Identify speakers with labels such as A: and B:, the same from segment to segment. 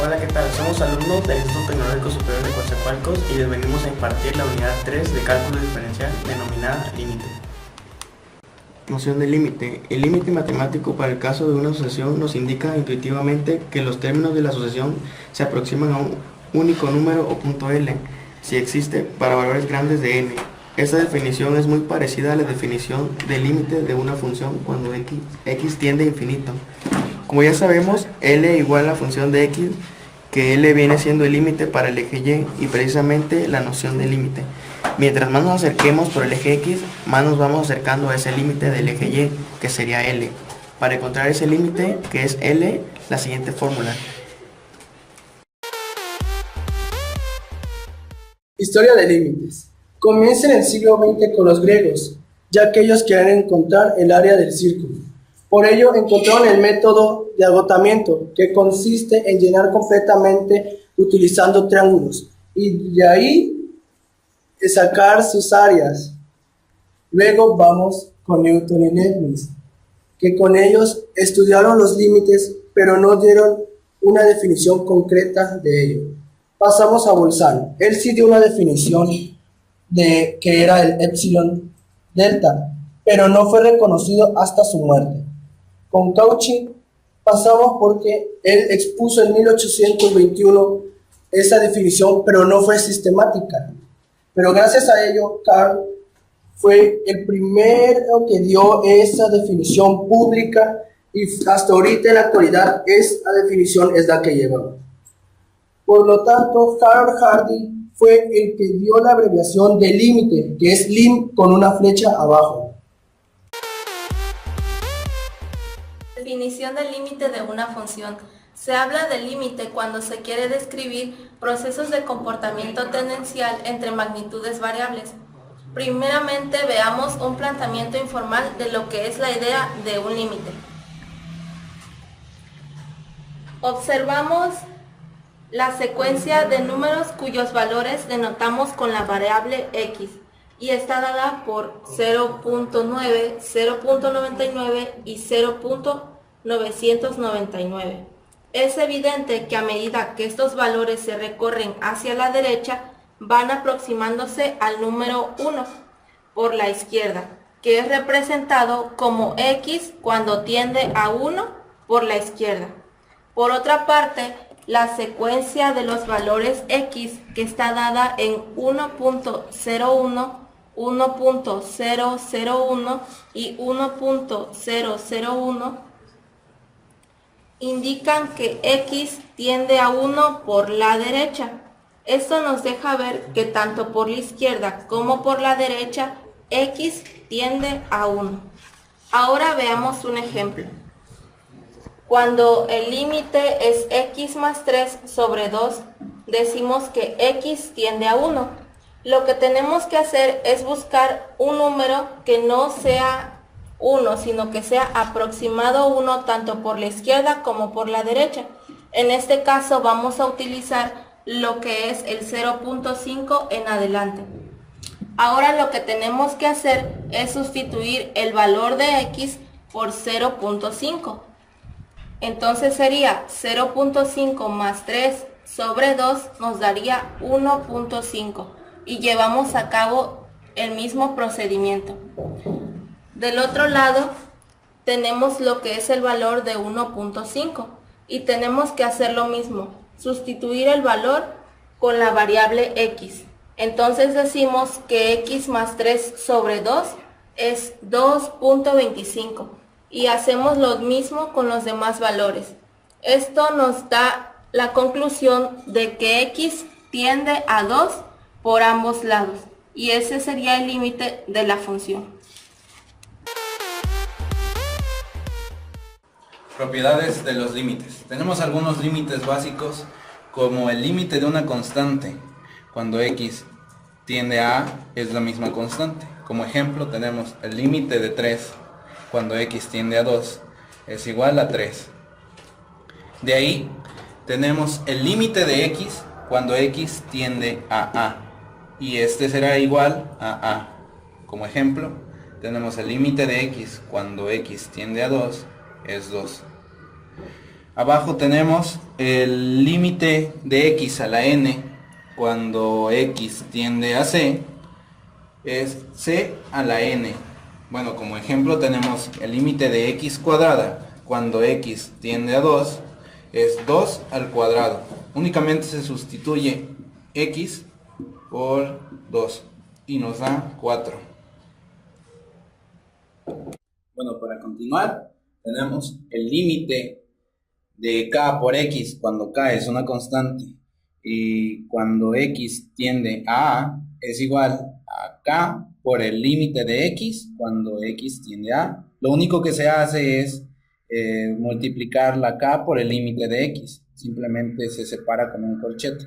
A: Hola, ¿qué tal? Somos alumnos del Instituto Tecnológico Superior de Coatzacoalcos y les venimos a impartir la unidad 3 de cálculo diferencial denominada límite. Noción de límite. El límite matemático para el caso de una asociación nos indica intuitivamente que los términos de la asociación se aproximan a un único número o punto L, si existe, para valores grandes de n. Esta definición es muy parecida a la definición de límite de una función cuando x tiende a infinito. Como ya sabemos, L igual a la función de x, que L viene siendo el límite para el eje Y y precisamente la noción de límite. Mientras más nos acerquemos por el eje X, más nos vamos acercando a ese límite del eje Y, que sería L. Para encontrar ese límite, que es L, la siguiente fórmula.
B: Historia de límites. Comienza en el siglo XX con los griegos, ya que ellos querían encontrar el área del círculo. Por ello encontraron el método de agotamiento, que consiste en llenar completamente utilizando triángulos, y de ahí sacar sus áreas. Luego vamos con Newton y Leibniz, que con ellos estudiaron los límites, pero no dieron una definición concreta de ello. Pasamos a Bolzano. Él sí dio una definición de que era el epsilon delta, pero no fue reconocido hasta su muerte. Con Cauchy pasamos porque él expuso en 1821 esa definición, pero no fue sistemática. Pero gracias a ello, Carl fue el primero que dio esa definición pública y hasta ahorita en la actualidad esa definición es la que lleva. Por lo tanto, Carl Hardy fue el que dio la abreviación de límite, que es lim con una flecha abajo.
C: Definición del límite de una función. Se habla de límite cuando se quiere describir procesos de comportamiento tendencial entre magnitudes variables. Primeramente veamos un planteamiento informal de lo que es la idea de un límite. Observamos la secuencia de números cuyos valores denotamos con la variable x y está dada por 0.9, 0.99 y 0.999. Es evidente que a medida que estos valores se recorren hacia la derecha, van aproximándose al número 1 por la izquierda, que es representado como x cuando tiende a 1 por la izquierda. Por otra parte, la secuencia de los valores x, que está dada en 1.01, 1.001 y 1.001, indican que x tiende a 1 por la derecha. Esto nos deja ver que tanto por la izquierda como por la derecha, x tiende a 1. Ahora veamos un ejemplo. Cuando el límite es x más 3 sobre 2, decimos que x tiende a 1. Lo que tenemos que hacer es buscar un número que no sea 1, sino que sea aproximado a 1 tanto por la izquierda como por la derecha. En este caso vamos a utilizar lo que es el 0.5 en adelante. Ahora lo que tenemos que hacer es sustituir el valor de x por 0.5. Entonces sería 0.5 más 3 sobre 2 nos daría 1.5 y llevamos a cabo el mismo procedimiento. Del otro lado tenemos lo que es el valor de 1.5 y tenemos que hacer lo mismo, sustituir el valor con la variable x. Entonces decimos que x más 3 sobre 2 es 2.25 y hacemos lo mismo con los demás valores. Esto nos da la conclusión de que x tiende a 2 por ambos lados y ese sería el límite de la función.
D: Propiedades de los límites. Tenemos algunos límites básicos como el límite de una constante. Cuando x tiende a A es la misma constante. Como ejemplo tenemos el límite de 3 cuando x tiende a 2 es igual a 3. De ahí tenemos el límite de x cuando x tiende a A y este será igual a A. Como ejemplo tenemos el límite de x cuando x tiende a 2 es 2. Abajo tenemos el límite de x a la n cuando x tiende a c, es c a la n. Bueno, como ejemplo tenemos el límite de x cuadrada cuando x tiende a 2, es 2 al cuadrado. Únicamente se sustituye x por 2 y nos da 4. Bueno, para continuar, tenemos el límite de k por x cuando k es una constante y cuando x tiende a es igual a k por el límite de x cuando x tiende a. Lo único que se hace es multiplicar la k por el límite de x. Simplemente se separa con un corchete.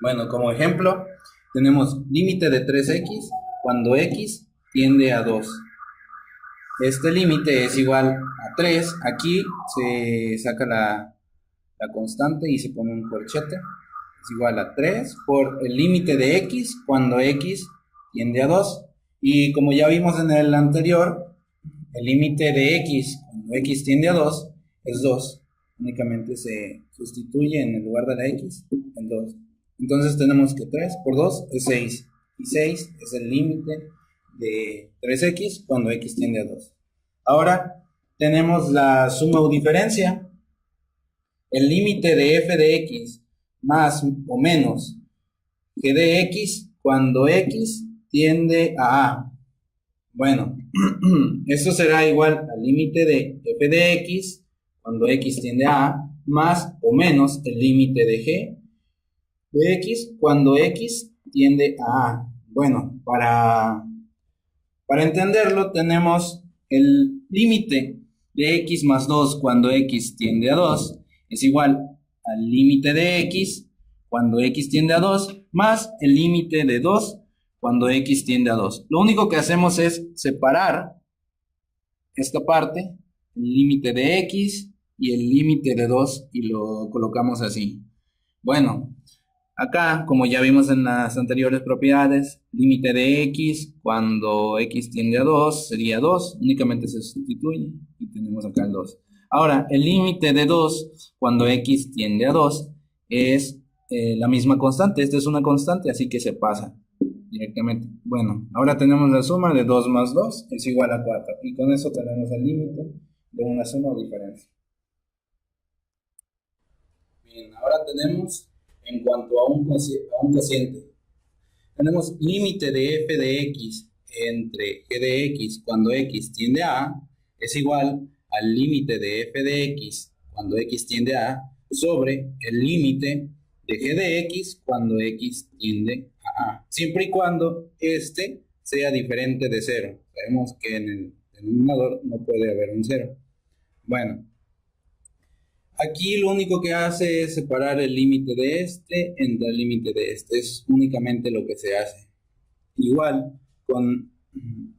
D: Bueno, como ejemplo, tenemos límite de 3x cuando x tiende a 2. Este límite es igual a 3. Aquí se saca la constante y se pone un corchete. Es igual a 3 por el límite de x cuando x tiende a 2. Y como ya vimos en el anterior, el límite de x cuando x tiende a 2 es 2. Únicamente se sustituye en el lugar de la x en 2. Entonces tenemos que 3 por 2 es 6. Y 6 es el límite de 3x cuando x tiende a 2. Ahora tenemos la suma o diferencia. El límite de f de x más o menos g de x cuando x tiende a a. Bueno, esto será igual al límite de f de x cuando x tiende a a más o menos el límite de g de x cuando x tiende a a. Bueno, para entenderlo tenemos el límite de x más 2 cuando x tiende a 2 es igual al límite de x cuando x tiende a 2 más el límite de 2 cuando x tiende a 2. Lo único que hacemos es separar esta parte, el límite de x y el límite de 2 y lo colocamos así. Bueno, acá, como ya vimos en las anteriores propiedades, límite de x cuando x tiende a 2 sería 2, únicamente se sustituye y tenemos acá el 2. Ahora, el límite de 2 cuando x tiende a 2 es la misma constante. Esta es una constante, así que se pasa directamente. Bueno, ahora tenemos la suma de 2 más 2 es igual a 4 y con eso tenemos el límite de una suma o diferencia. Bien, ahora tenemos en cuanto a un cociente. Tenemos límite de f de x entre g de x cuando x tiende a es igual al límite de f de x cuando x tiende a sobre el límite de g de x cuando x tiende a a, siempre y cuando este sea diferente de 0. Sabemos que en el denominador no puede haber un 0. Bueno, aquí lo único que hace es separar el límite de este entre el límite de este. Es únicamente lo que se hace. Igual con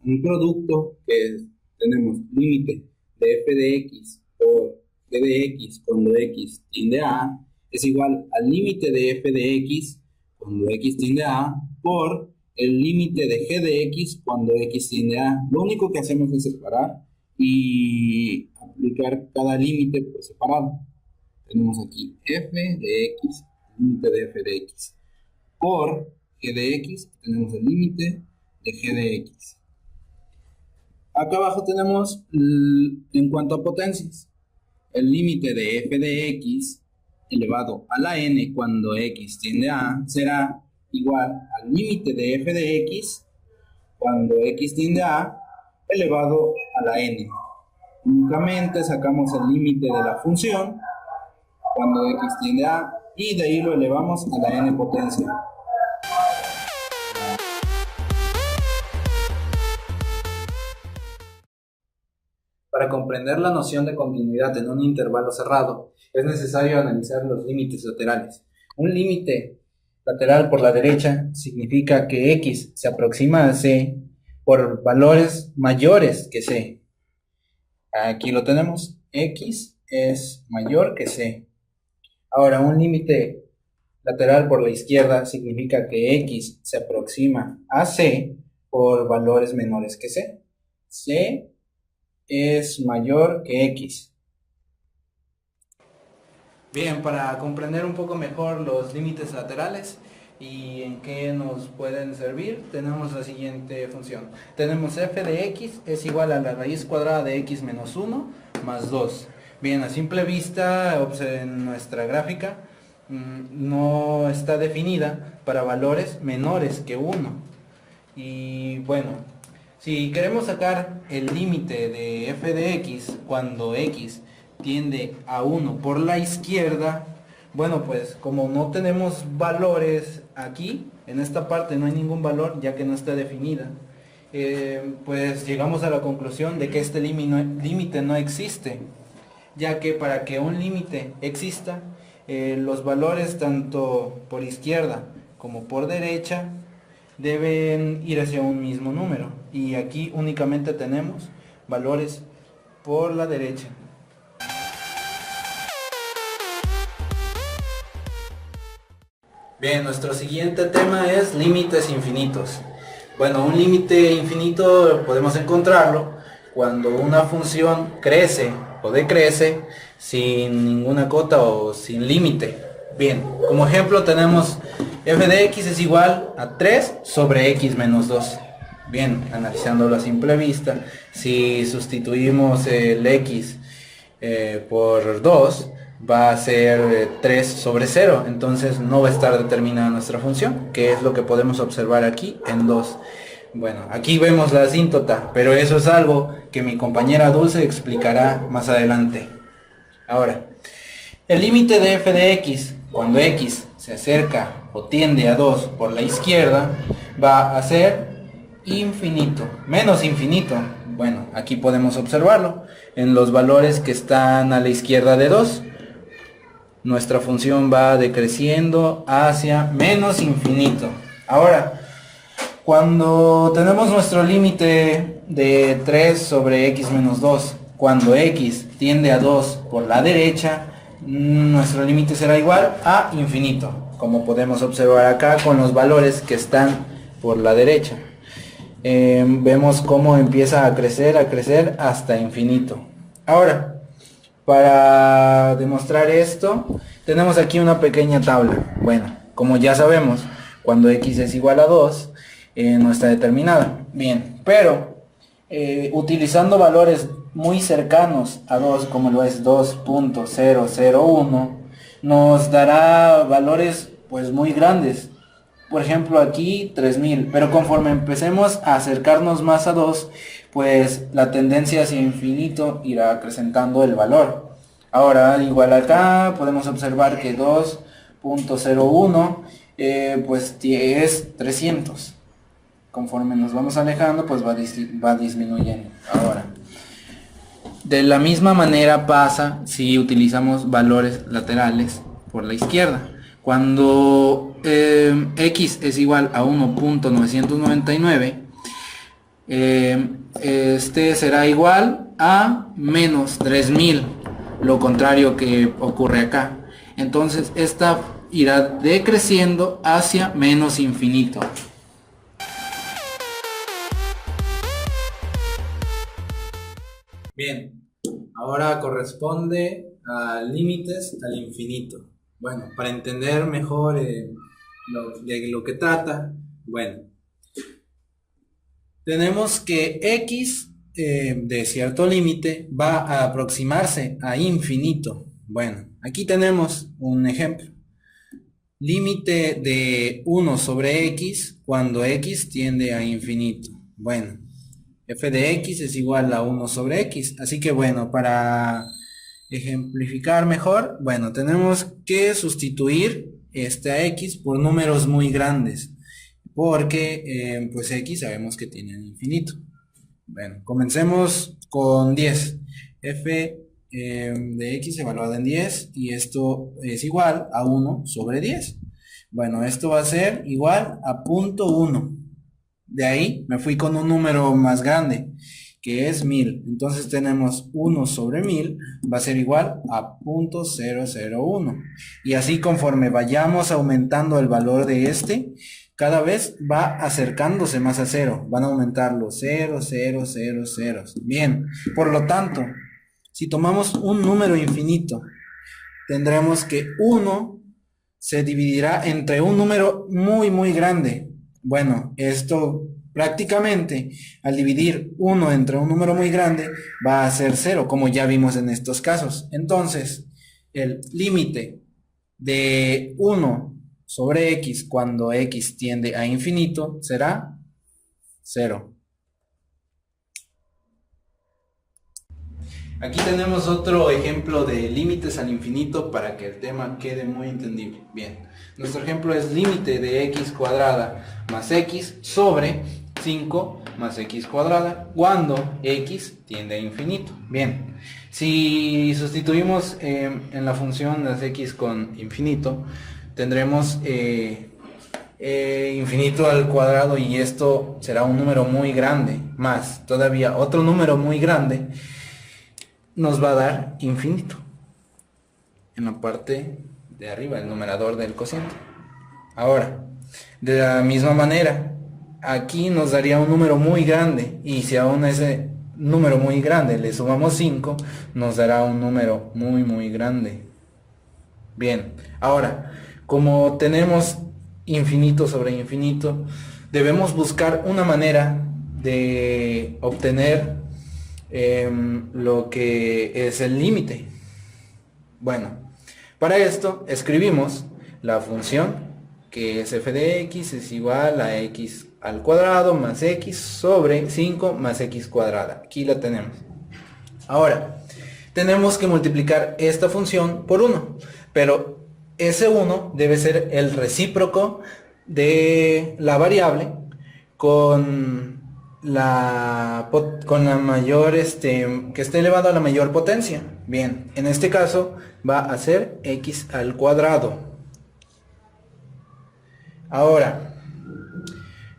D: un producto que tenemos límite de f de x por g de x cuando x tiende a es igual al límite de f de x cuando x tiende a por el límite de g de x cuando x tiende a. Lo único que hacemos es separar y aplicar cada límite por separado. Tenemos aquí f de x, límite de f de x, por g de x, tenemos el límite de g de x. Acá abajo tenemos, en cuanto a potencias, el límite de f de x elevado a la n cuando x tiende a será igual al límite de f de x cuando x tiende a elevado a la n. Únicamente sacamos el límite de la función cuando x tiende a y de ahí lo elevamos a la n potencia. Para comprender la noción de continuidad en un intervalo cerrado, es necesario analizar los límites laterales. Un límite lateral por la derecha significa que x se aproxima a c por valores mayores que c. Aquí lo tenemos, x es mayor que c. Ahora, un límite lateral por la izquierda significa que x se aproxima a c por valores menores que c. C es mayor que x. Bien, para comprender un poco mejor los límites laterales y en qué nos pueden servir, tenemos la siguiente función. Tenemos f de x es igual a la raíz cuadrada de x menos 1 más 2. Bien, a simple vista, observen nuestra gráfica, no está definida para valores menores que 1. Y bueno, si queremos sacar el límite de f de x cuando x tiende a 1 por la izquierda, bueno, pues como no tenemos valores aquí, en esta parte no hay ningún valor ya que no está definida, pues llegamos a la conclusión de que este límite no existe, ya que para que un límite exista, los valores tanto por izquierda como por derecha deben ir hacia un mismo número, y aquí únicamente tenemos valores por la derecha. Bien, nuestro siguiente tema es límites infinitos. Bueno, un límite infinito podemos encontrarlo cuando una función crece o decrece sin ninguna cota o sin límite. Bien, como ejemplo tenemos f de x es igual a 3 sobre x menos 2. Bien, analizándolo a simple vista, si sustituimos el x por 2, va a ser 3 sobre 0, entonces no va a estar determinada nuestra función, que es lo que podemos observar aquí en 2. Bueno, aquí vemos la asíntota, pero eso es algo que mi compañera Dulce explicará más adelante. Ahora, el límite de f de x, cuando x se acerca o tiende a 2 por la izquierda, va a ser infinito, menos infinito. Bueno, aquí podemos observarlo en los valores que están a la izquierda de 2. Nuestra función va decreciendo hacia menos infinito. Ahora, cuando tenemos nuestro límite de 3 sobre x menos 2, cuando x tiende a 2 por la derecha, nuestro límite será igual a infinito, como podemos observar acá con los valores que están por la derecha. Vemos cómo empieza a crecer hasta infinito. Ahora, para demostrar esto, tenemos aquí una pequeña tabla. Bueno, como ya sabemos, cuando x es igual a 2, no está determinada. Bien, pero utilizando valores muy cercanos a 2, como lo es 2.001, nos dará valores pues muy grandes. Por ejemplo aquí 3000, pero conforme empecemos a acercarnos más a 2, pues la tendencia hacia infinito irá acrecentando el valor. Ahora, igual acá podemos observar que 2.01 pues es 300. Conforme nos vamos alejando, pues va disminuyendo. Ahora, de la misma manera pasa si utilizamos valores laterales por la izquierda. Cuando x es igual a 1.999, este será igual a menos 3000, lo contrario que ocurre acá. Entonces esta irá decreciendo hacia menos infinito. Bien, ahora corresponde a límites al infinito. Bueno, para entender mejor de lo que trata, bueno, tenemos que x de cierto límite va a aproximarse a infinito. Bueno, aquí tenemos un ejemplo. Límite de 1 sobre x cuando x tiende a infinito. Bueno, f de x es igual a 1 sobre x. Así que bueno, para ejemplificar mejor, bueno, tenemos que sustituir a x por números muy grandes, porque pues x sabemos que tiene infinito. Bueno, comencemos con 10. F de x evaluada en 10, y esto es igual a 1 sobre 10. Bueno, esto va a ser igual a 0.1. De ahí me fui con un número más grande, que es 1000. Entonces tenemos 1 sobre 1000 va a ser igual a 0.001. Y así conforme vayamos aumentando el valor de cada vez va acercándose más a 0. Van a aumentar los 0, 0, 0, 0. Bien, por lo tanto, si tomamos un número infinito tendremos que 1 se dividirá entre un número muy grande. Bueno, esto prácticamente al dividir 1 entre un número muy grande va a ser 0, como ya vimos en estos casos. Entonces, el límite de 1 sobre x cuando x tiende a infinito será 0. Aquí tenemos otro ejemplo de límites al infinito para que el tema quede muy entendible. Bien, nuestro ejemplo es límite de x cuadrada más x sobre 5 más x cuadrada cuando x tiende a infinito. Bien, si sustituimos en la función las x con infinito, tendremos infinito al cuadrado y esto será un número muy grande, más todavía otro número muy grande nos va a dar infinito en la parte de arriba, el numerador del cociente. Ahora, de la misma manera, aquí nos daría un número muy grande y si aún a ese número muy grande le sumamos 5, nos dará un número muy grande. Bien, ahora, como tenemos infinito sobre infinito, debemos buscar una manera de obtener lo que es el límite. Bueno, para esto escribimos la función que es f de x es igual a x al cuadrado más x sobre 5 más x cuadrada. Aquí la tenemos. Ahora, tenemos que multiplicar esta función por 1, pero ese 1 debe ser el recíproco de la variable con la mayor, que esté elevado a la mayor potencia. Bien, en este caso va a ser x al cuadrado. Ahora,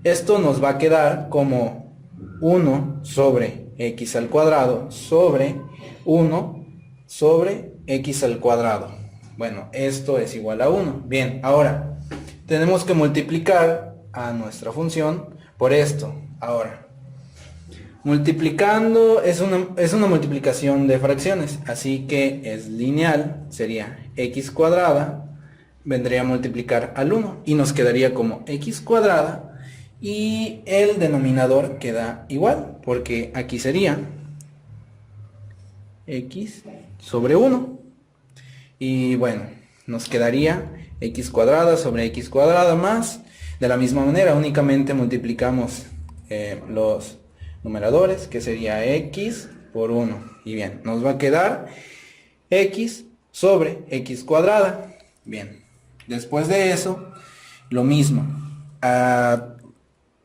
D: esto nos va a quedar como 1 sobre x al cuadrado sobre 1 sobre x al cuadrado. Bueno, esto es igual a 1. Bien, ahora tenemos que multiplicar a nuestra función por esto. Ahora, multiplicando es una multiplicación de fracciones, así que es lineal, sería x cuadrada, vendría a multiplicar al 1 y nos quedaría como x cuadrada y el denominador queda igual, porque aquí sería x sobre 1 y bueno, nos quedaría x cuadrada sobre x cuadrada más, de la misma manera únicamente multiplicamos los numeradores, que sería x por 1. Y bien, nos va a quedar x sobre x cuadrada. Bien, después de eso, lo mismo.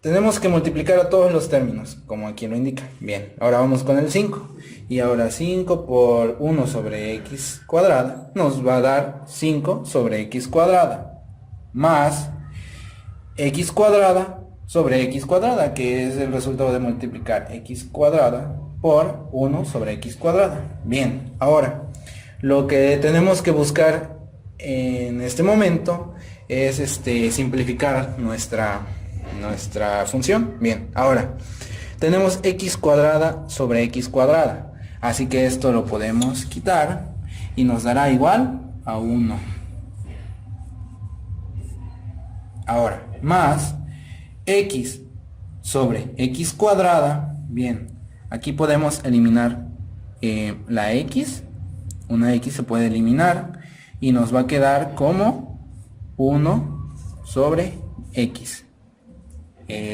D: Tenemos que multiplicar a todos los términos, como aquí lo indica. Bien, ahora vamos con el 5. Y ahora 5 por 1 sobre x cuadrada nos va a dar 5 sobre x cuadrada. Más x cuadrada sobre x cuadrada, que es el resultado de multiplicar x cuadrada por 1 sobre x cuadrada. Bien, ahora lo que tenemos que buscar en este momento es simplificar nuestra función. Bien, ahora tenemos x cuadrada sobre x cuadrada, así que esto lo podemos quitar y nos dará igual a 1. Ahora, más x sobre x cuadrada. Bien, aquí podemos eliminar la x, una x se puede eliminar y nos va a quedar como 1 sobre x.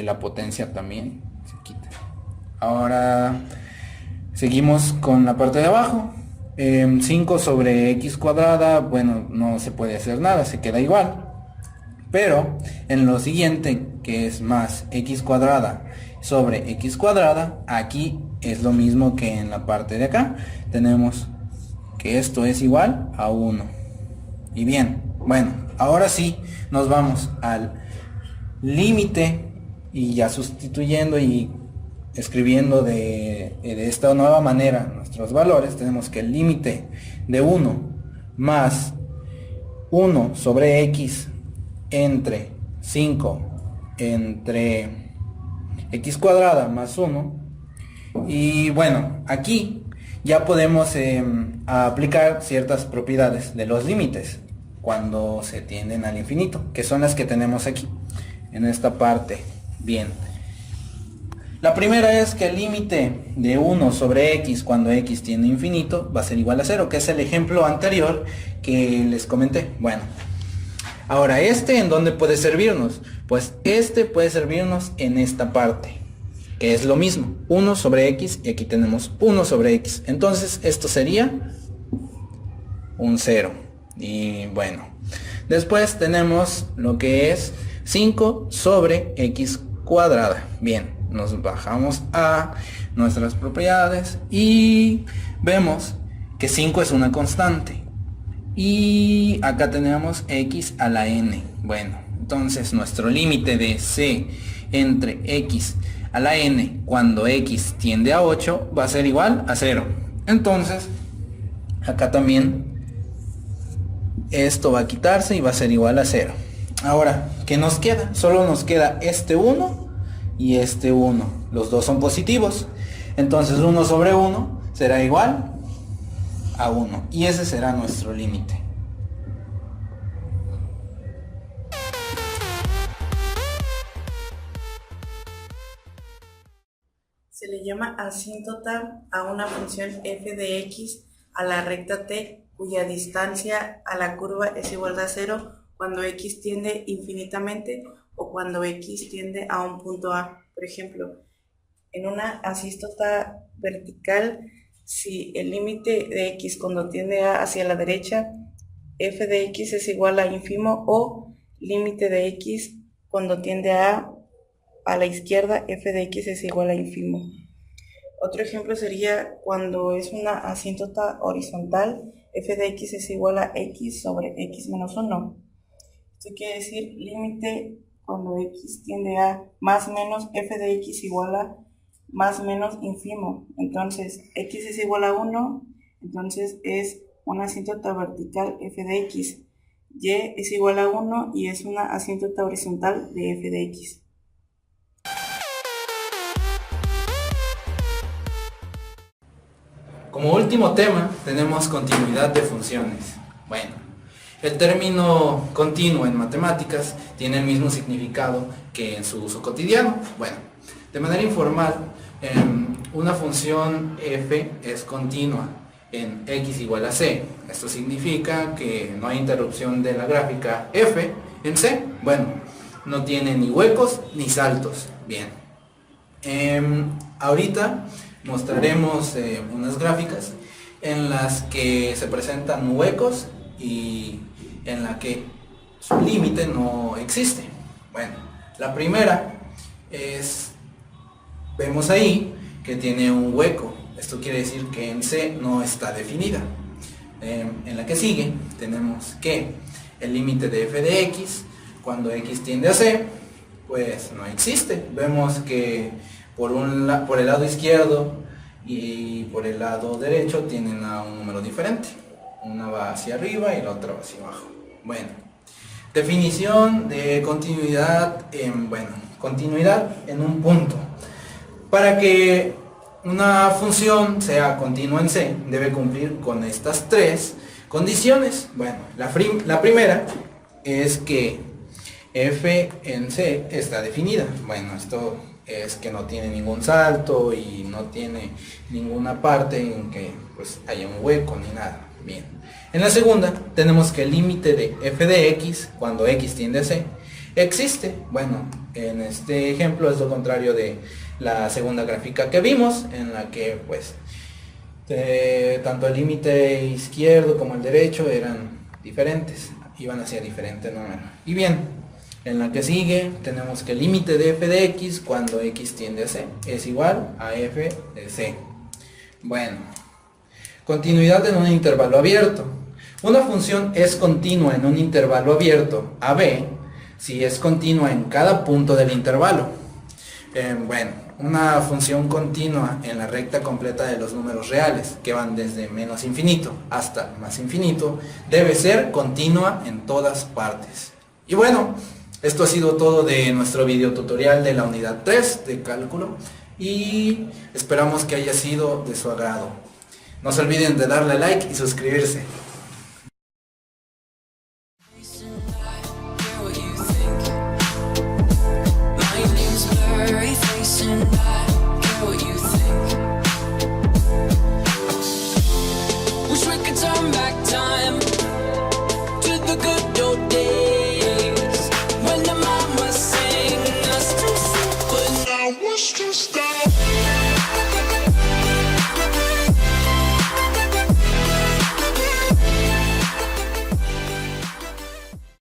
D: La potencia también se quita. Ahora seguimos con la parte de abajo. 5 sobre x cuadrada, bueno, no se puede hacer nada, se queda igual. Pero en lo siguiente, que es más x cuadrada sobre x cuadrada, aquí es lo mismo que en la parte de acá. Tenemos que esto es igual a 1. Y bien, bueno, ahora sí nos vamos al límite y ya sustituyendo y escribiendo de esta nueva manera nuestros valores. Tenemos que el límite de 1 más 1 sobre x entre 5 entre x cuadrada más 1. Y bueno, aquí ya podemos aplicar ciertas propiedades de los límites cuando se tienden al infinito, que son las que tenemos aquí, en esta parte. Bien. La primera es que el límite de 1 sobre x cuando x tiende a infinito va a ser igual a 0, que es el ejemplo anterior que les comenté. Bueno, ahora ¿en dónde puede servirnos? Pues puede servirnos en esta parte, que es lo mismo, 1 sobre x, y aquí tenemos 1 sobre x. Entonces esto sería un 0. Y bueno, después tenemos lo que es 5 sobre x cuadrada. Bien, nos bajamos a nuestras propiedades y vemos que 5 es una constante. Y acá tenemos x a la n. Bueno, entonces nuestro límite de c entre x a la n cuando x tiende a 8 va a ser igual a 0. Entonces, acá también esto va a quitarse y va a ser igual a 0. Ahora, ¿qué nos queda? Solo nos queda este 1 y este 1. Los dos son positivos. Entonces 1 sobre 1 será igual a 1. Y ese será nuestro límite.
E: Se le llama asíntota a una función f de x a la recta t cuya distancia a la curva es igual a 0 cuando x tiende infinitamente o cuando x tiende a un punto A. Por ejemplo, en una asíntota vertical, si el límite de x cuando tiende A hacia la derecha, f de x es igual a ínfimo, o límite de x cuando tiende a la izquierda, f de x es igual a ínfimo. Otro ejemplo sería cuando es una asíntota horizontal, f de x es igual a x sobre x menos 1. Esto quiere decir límite cuando x tiende a más menos, f de x igual a más menos ínfimo. Entonces x es igual a 1, entonces es una asíntota vertical f de x. Y es igual a 1 y es una asíntota horizontal de f de x.
D: Como último tema tenemos continuidad de funciones. Bueno, el término continuo en matemáticas tiene el mismo significado que en su uso cotidiano. Bueno, de manera informal, una función f es continua en x igual a c. Esto significa que no hay interrupción de la gráfica f en c. Bueno, no tiene ni huecos ni saltos. Bien, ahorita mostraremos unas gráficas en las que se presentan huecos y en la que su límite no existe. Bueno, la primera es, vemos ahí que tiene un hueco. Esto quiere decir que en C no está definida. En la que sigue tenemos que el límite de f de x cuando x tiende a C pues no existe. Vemos que por el lado izquierdo y por el lado derecho tienen a un número diferente. Una va hacia arriba y la otra va hacia abajo. Bueno, definición de continuidad continuidad en un punto. Para que una función sea continua en C, debe cumplir con estas tres condiciones. Bueno, la primera es que f en C está definida. Bueno, esto es que no tiene ningún salto y no tiene ninguna parte en que pues haya un hueco ni nada. Bien. En la segunda tenemos que el límite de f de x cuando x tiende a c existe. Bueno, en este ejemplo es lo contrario de la segunda gráfica que vimos, en la que pues tanto el límite izquierdo como el derecho eran diferentes, iban hacia diferente número. Y bien, en la que sigue tenemos que el límite de f de x cuando x tiende a c es igual a f de c. Bueno, continuidad en un intervalo abierto. Una función es continua en un intervalo abierto AB si es continua en cada punto del intervalo. Bueno, una función continua en la recta completa de los números reales, que van desde menos infinito hasta más infinito, debe ser continua en todas partes. Y bueno, esto ha sido todo de nuestro video tutorial de la unidad 3 de cálculo y esperamos que haya sido de su agrado.
F: No se olviden de darle like y suscribirse.
G: Just stop.